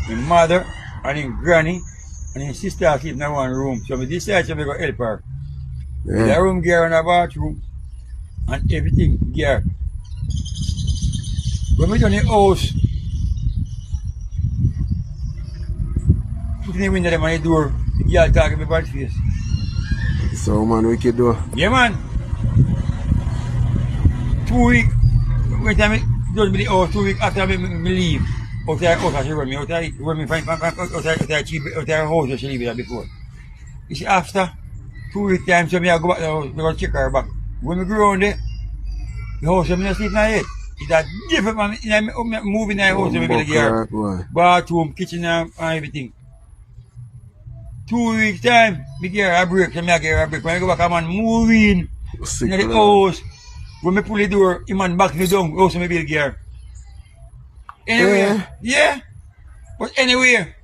My mother and his granny and his sister sleep in one room. So I decided to go help her. Yeah. The room gear and a bathroom and everything gear. When we done the house, put in the window them on the door, the girl talking me bad face. So man, wicked though. Yeah man. 2 weeks, when I done with the house, 2 weeks after me leave, outside she run me, outside find outside house that she leave there before. You see after 2 weeks time, so me I go back to the house, me go check her back. When we go around there, the house I'm not sleep in it. It's a different man, moving the house to the gear. Bathroom, kitchen and everything. 2 weeks time, me gear a break, so me I get a break. When I go back, I'm on moving in the house. When I pull the door, the man back me down, house me build gear. Anyway, yeah. But anyway,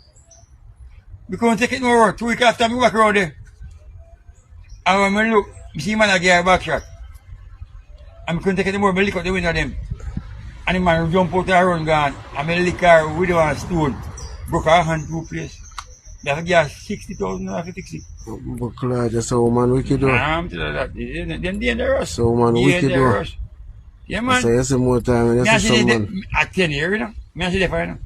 we can't take it no more. 2 weeks after me back around there. And when I look, I see man a gear back shot. And I couldn't take it no more, I look out the window of them. And the man jump out and run gone. And I lick her with one stone. Broke her hand two place. That's a gear 60,000 I have to fix it. But just so man wicked though. I'm telling that. They're dangerous. So man wicked though. Yeah man. So you see more time and you see some man. At 10 years, you know. I see that for you know.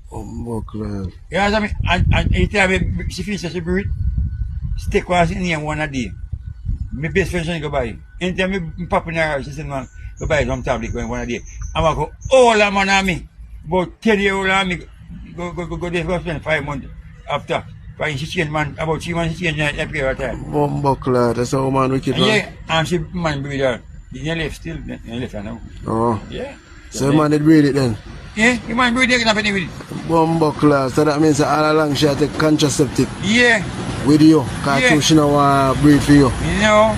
Buckler. Yeah, I mean, and anytime she finishes she breathe, stick was in here one a day. My best friend she go buy. Anytime I pop in her, she said man, go buy some tablet going one a day. I'm going to go all the man on me. About 10 years old on me. Go there for spend 5 months after. But she changed man, about 3 months she changed every period of time. Buckler, that's how man wicked man. Yeah, and she man breathe her. He left still, he left her now. Oh. Yeah. So man did breathe it then? Yeah, the man breathe it, can happen with it. Buckler, so that means all along she take contraceptive. Yeah. With you, because she don't want to breathe for you. You know.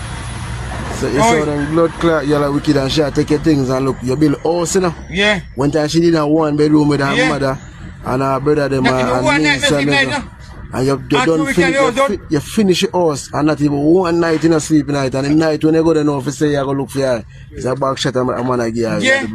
So you saw them blood clot, you're like wicked and she take your things and look, you build house, you know? Yeah. One time she did a 1 bedroom with her mother and her brother them and niece and them. And you don't finish, you finish your house and not even one night in a sleep night. And the night when you go there now, if you say you go look for her, it's a back shot and a man again. Yeah.